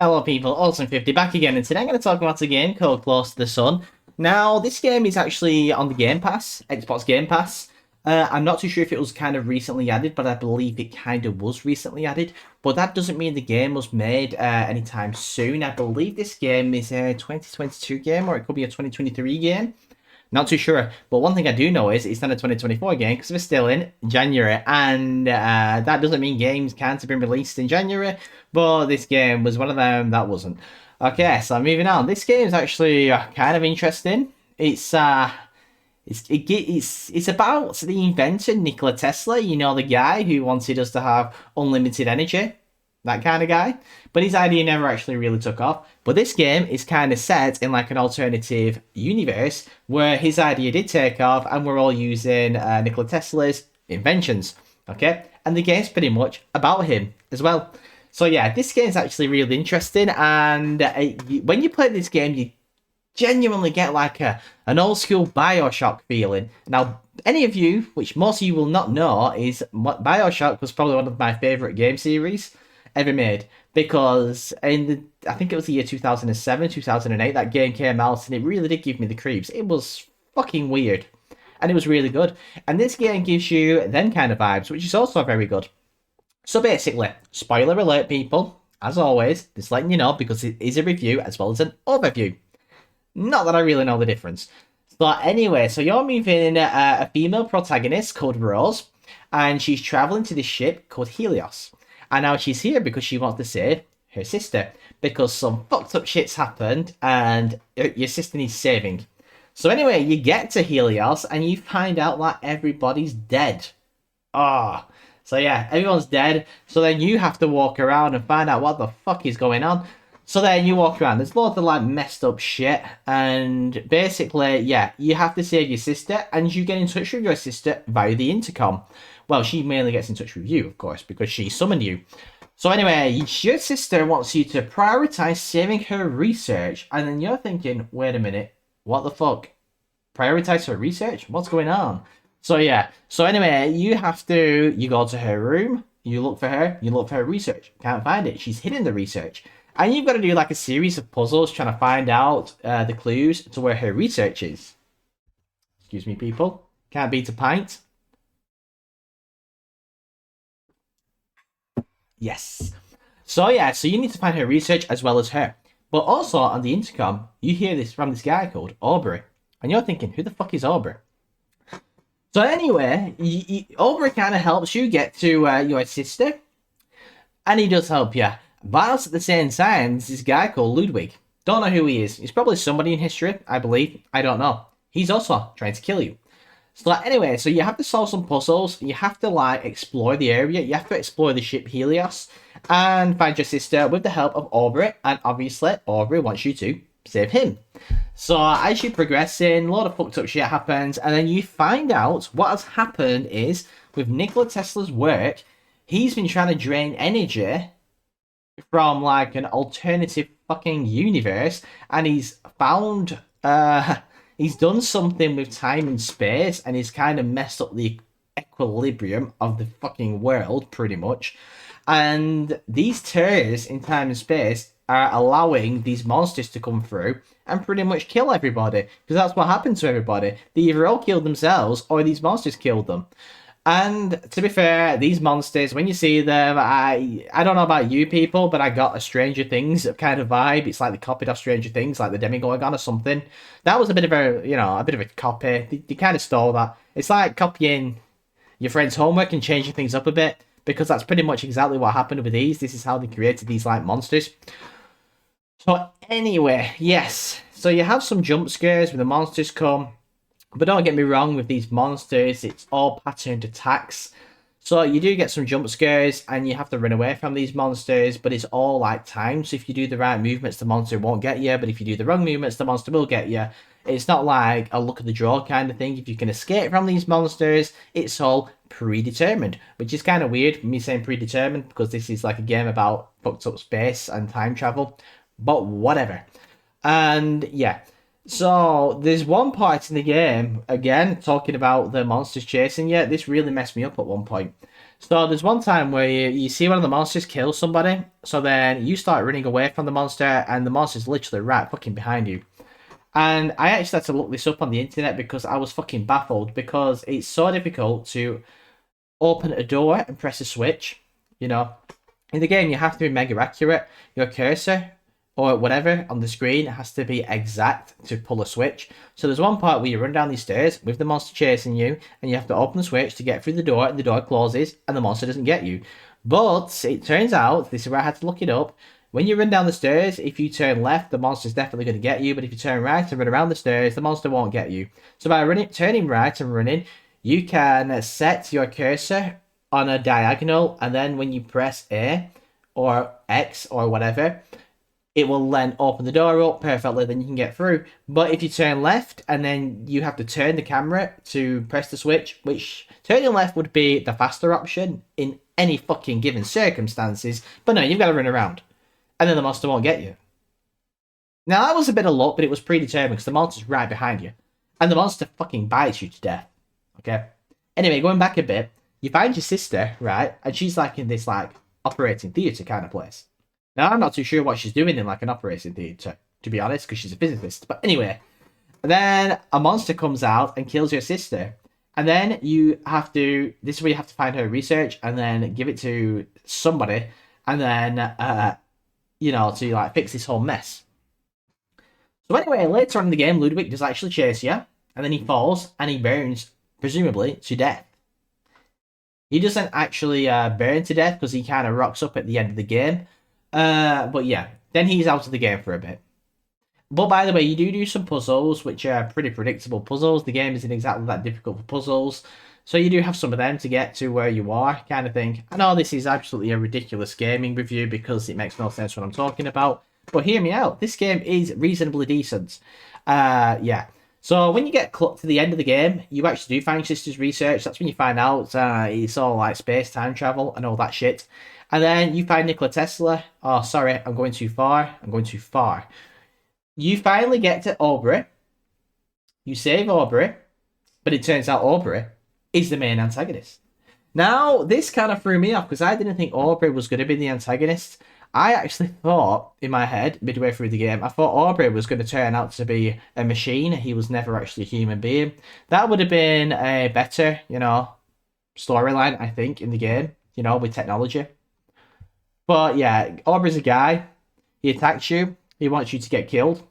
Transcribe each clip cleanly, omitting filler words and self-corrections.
Hello people, Awesome50 back again, and today I'm going to talk about a game called Close to the Sun. Now, this game is actually on the Game Pass, Xbox Game Pass. I'm not too sure if it was kind of recently added, but I believe it kind of was recently added. But that doesn't mean the game was made anytime soon. I believe this game is a 2022 game, or it could be a 2023 game. Not too sure, but one thing I do know is it's not a 2024 game because we're still in January, and that doesn't mean games can't have been released in January, but this game was one of them that wasn't. Okay, so moving on. This game is actually kind of interesting. It's about the inventor Nikola Tesla. You know, the guy who wanted us to have unlimited energy, that kind of guy. But his idea never actually really took off. But this game is kind of set in like an alternative universe where his idea did take off, and we're all using Nikola Tesla's inventions. Okay, and the game's pretty much about him as well. So yeah, this game's actually really interesting, and when you play this game, you genuinely get like an old school Bioshock feeling. Now, any of you, which most of you will not know, is Bioshock was probably one of my favorite game series ever made, because I think it was the year 2007, 2008 that game came out, and it really did give me the creeps. It was fucking weird, and it was really good. And this game gives you them kind of vibes, which is also very good. So basically, spoiler alert, people. As always, just letting you know because it is a review as well as an overview. Not that I really know the difference. But anyway, so you're moving a female protagonist called Rose, and she's traveling to this ship called Helios. And now she's here because she wants to save her sister, because some fucked up shit's happened and your sister needs saving. So anyway, you get to Helios and you find out that everybody's dead. Ah. Oh. So yeah, everyone's dead. So then you have to walk around and find out what the fuck is going on. So then you walk around. There's loads of like messed up shit, and basically, yeah, you have to save your sister, and you get in touch with your sister via the intercom. Well, she mainly gets in touch with you, of course, because she summoned you. So anyway, your sister wants you to prioritize saving her research, and then you're thinking, wait a minute, what the fuck? Prioritize her research? What's going on? So yeah. So anyway, you go to her room, you look for her, you look for her research. Can't find it. She's hidden the research. And you've got to do like a series of puzzles trying to find out the clues to where her research is. Excuse me, people. Can't beat a pint. Yes. So yeah, so you need to find her research as well as her. But also on the intercom, you hear this from this guy called Aubrey. And you're thinking, who the fuck is Aubrey? So anyway, Aubrey kind of helps you get to your sister. And he does help you. Whilst at the same time, there's this guy called Ludwig. Don't know who he is. He's probably somebody in history, I believe. I don't know. He's also trying to kill you. So anyway, so you have to solve some puzzles. You have to like explore the area. You have to explore the ship Helios and find your sister with the help of Aubrey. And obviously, Aubrey wants you to save him. So as you progress in, a lot of fucked up shit happens, and then you find out what has happened is with Nikola Tesla's work, he's been trying to drain energy from like an alternative fucking universe, and he's done something with time and space, and he's kind of messed up the equilibrium of the fucking world pretty much. And these tears in time and space are allowing these monsters to come through and pretty much kill everybody, because that's what happened to everybody. They either all killed themselves or these monsters killed them. And to be fair, these monsters, when you see them, I don't know about you people, but I got a Stranger Things kind of vibe. It's like they copied off Stranger Things, like the Demogorgon or something. That was a bit of a bit of a copy. They kind of stole that. It's like copying your friend's homework and changing things up a bit, because that's pretty much exactly what happened with these. This is how they created these like monsters. So anyway, yes. So you have some jump scares when the monsters come. But don't get me wrong, with these monsters, it's all patterned attacks. So you do get some jump scares and you have to run away from these monsters, but it's all like timed. So if you do the right movements, the monster won't get you. But if you do the wrong movements, the monster will get you. It's not like a look at the draw kind of thing. If you can escape from these monsters, it's all predetermined, which is kind of weird, me saying predetermined, because this is like a game about fucked up space and time travel. But whatever. And yeah. So there's one part in the game, again, talking about the monsters chasing you. This really messed me up at one point. So there's one time where you see one of the monsters kill somebody, so then you start running away from the monster, and the monster's literally right fucking behind you. And I actually had to look this up on the internet because I was fucking baffled because it's so difficult to open a door and press a switch. You know, in the game you have to be mega accurate. Your cursor or whatever on the screen has to be exact to pull a switch. So there's one part where you run down these stairs with the monster chasing you, and you have to open the switch to get through the door, and the door closes, and the monster doesn't get you. But it turns out, this is where I had to look it up, when you run down the stairs, if you turn left, the monster's definitely going to get you, but if you turn right and run around the stairs, the monster won't get you. So by turning right and running, you can set your cursor on a diagonal, and then when you press A or X or whatever, it will then open the door up perfectly, then you can get through. But if you turn left and then you have to turn the camera to press the switch, which turning left would be the faster option in any fucking given circumstances, but no, you've got to run around. And then the monster won't get you. Now that was a bit of luck, but it was predetermined because the monster's right behind you. And the monster fucking bites you to death. Okay? Anyway, going back a bit, you find your sister, right? And she's like in this like operating theatre kind of place. Now, I'm not too sure what she's doing in like an operating theatre, to be honest, because she's a physicist. But anyway, then a monster comes out and kills your sister. And then you have to, this is where you have to find her research and then give it to somebody. And then, to like fix this whole mess. So anyway, later on in the game, Ludwig does actually chase you. And then he falls and he burns, presumably, to death. He doesn't actually burn to death because he kind of rocks up at the end of the game. But yeah, then he's out of the game for a bit. But by the way, you do some puzzles, which are pretty predictable puzzles. The game isn't exactly that difficult for puzzles. So you do have some of them to get to where you are, kind of thing. I know this is absolutely a ridiculous gaming review because it makes no sense what I'm talking about. But hear me out. This game is reasonably decent. Yeah. So when you get to the end of the game, you actually do find Sister's research. That's when you find out it's all like space, time travel, and all that shit. And then you find Nikola Tesla. Oh, sorry, I'm going too far. I'm going too far. You finally get to Aubrey. You save Aubrey. But it turns out Aubrey is the main antagonist. Now, this kind of threw me off because I didn't think Aubrey was going to be the antagonist. I actually thought, in my head, midway through the game, I thought Aubrey was going to turn out to be a machine. He was never actually a human being. That would have been a better, storyline, I think, in the game, with technology. But yeah, Aubrey's a guy. He attacks you. He wants you to get killed.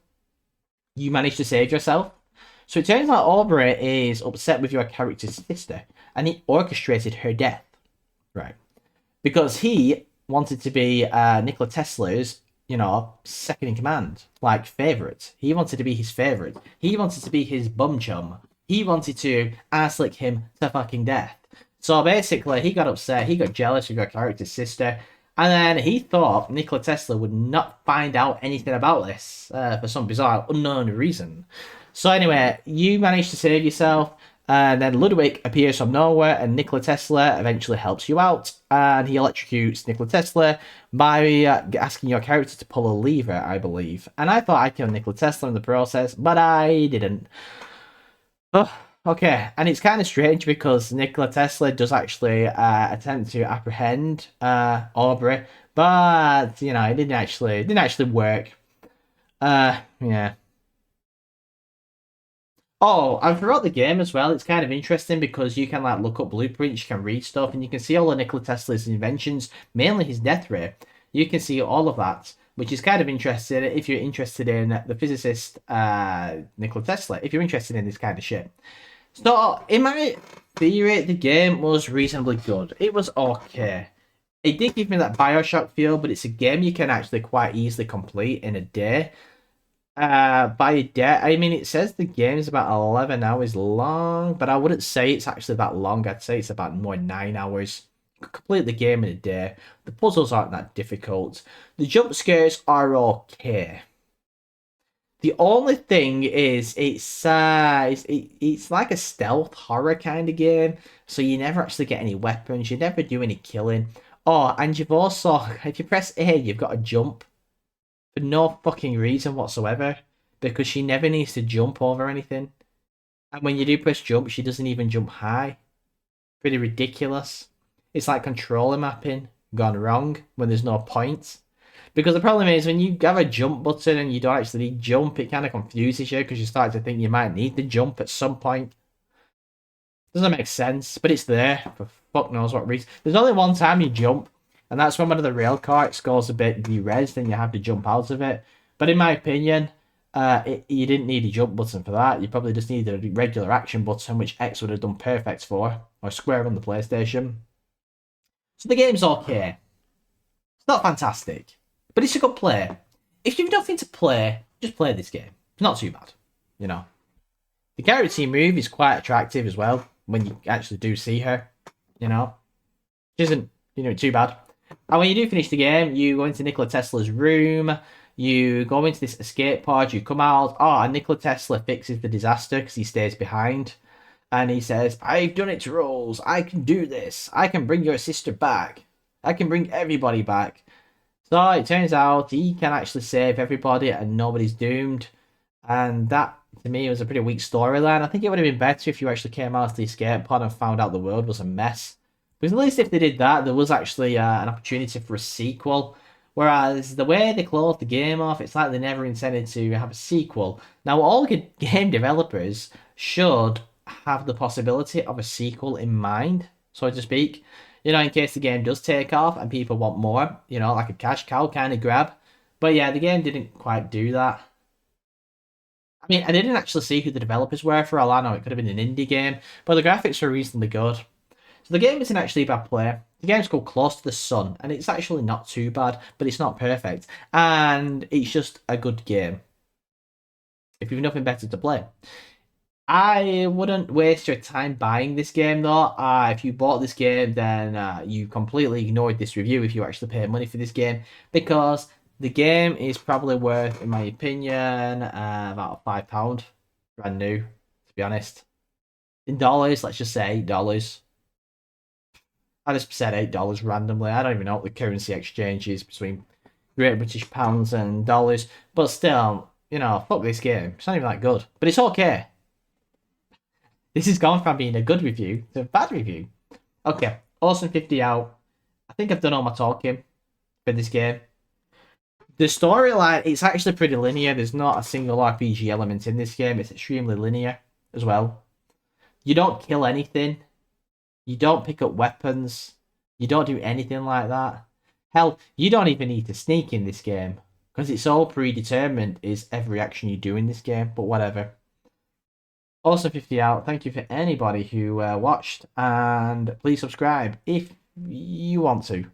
You manage to save yourself. So it turns out Aubrey is upset with your character's sister. And he orchestrated her death. Right. Because he wanted to be Nikola Tesla's, second in command. Like, favourite. He wanted to be his favourite. He wanted to be his bum chum. He wanted to ass lick him to fucking death. So basically, he got upset. He got jealous of your character's sister. And then he thought Nikola Tesla would not find out anything about this for some bizarre, unknown reason. So anyway, you managed to save yourself, and then Ludwig appears from nowhere, and Nikola Tesla eventually helps you out, and he electrocutes Nikola Tesla by asking your character to pull a lever, I believe. And I thought I killed Nikola Tesla in the process, but I didn't. Oh, okay, and it's kind of strange because Nikola Tesla does actually attempt to apprehend Aubrey, but it didn't actually work. Yeah. Oh, and throughout the game as well, it's kind of interesting because you can like look up blueprints, you can read stuff, and you can see all of Nikola Tesla's inventions, mainly his death ray. You can see all of that, which is kind of interesting if you're interested in the physicist Nikola Tesla, if you're interested in this kind of shit. So, in my theory, the game was reasonably good. It was okay. It did give me that Bioshock feel, but it's a game you can actually quite easily complete in a day. By a day, I mean, it says the game is about 11 hours long, but I wouldn't say it's actually that long. I'd say it's about more 9 hours. You could complete the game in a day. The puzzles aren't that difficult. The jump scares are okay. The only thing is, it's like a stealth horror kind of game, so you never actually get any weapons, you never do any killing. Oh, and you've also, if you press A, you've got to jump for no fucking reason whatsoever, because she never needs to jump over anything. And when you do press jump, she doesn't even jump high. Pretty ridiculous. It's like controller mapping gone wrong when there's no point. Because the problem is when you have a jump button and you don't actually need jump, it kind of confuses you because you start to think you might need the jump at some point. Doesn't make sense, but it's there for fuck knows what reason. There's only one time you jump, and that's when one of the rail carts goes a bit de-res, then you have to jump out of it. But in my opinion, you didn't need a jump button for that. You probably just needed a regular action button, which X would have done perfect for, or Square on the PlayStation. So the game's okay. It's not fantastic, but it's a good play. If you've nothing to play, just play this game. It's not too bad, you know. The character move is quite attractive as well when you actually do see her, you know. Which isn't, too bad. And when you do finish the game, you go into Nikola Tesla's room, you go into this escape pod, you come out, and Nikola Tesla fixes the disaster because he stays behind. And he says, I've done it to Rolls, I can do this, I can bring your sister back, I can bring everybody back. So it turns out he can actually save everybody and nobody's doomed. And that, to me, was a pretty weak storyline. I think it would have been better if you actually came out of the escape pod and found out the world was a mess. Because at least if they did that, there was actually an opportunity for a sequel. Whereas the way they closed the game off, it's like they never intended to have a sequel. Now, all good game developers should have the possibility of a sequel in mind, so to speak. In case the game does take off and people want more, like a cash cow kind of grab. But yeah, the game didn't quite do that. I mean, I didn't actually see who the developers were for all I know. It could have been an indie game, but the graphics were reasonably good. So the game isn't actually a bad play. The game's called Close to the Sun, and it's actually not too bad, but it's not perfect. And it's just a good game. If you've nothing better to play. I wouldn't waste your time buying this game though. If you bought this game, then you completely ignored this review if you actually pay money for this game, because the game is probably worth, in my opinion, about £5, brand new, to be honest. In dollars, let's just say $8. I just said $8 randomly. I don't even know what the currency exchange is between Great British pounds and dollars, but still, fuck this game. It's not even that good, but it's okay. This has gone from being a good review to a bad review. Okay, Awesome 50 out. I think I've done all my talking for this game. The storyline, it's actually pretty linear. There's not a single RPG element in this game. It's extremely linear as well. You don't kill anything. You don't pick up weapons. You don't do anything like that. Hell, you don't even need to sneak in this game, because it's all predetermined is every action you do in this game, but whatever. Also 50 out. Thank you for anybody who watched, and please subscribe if you want to.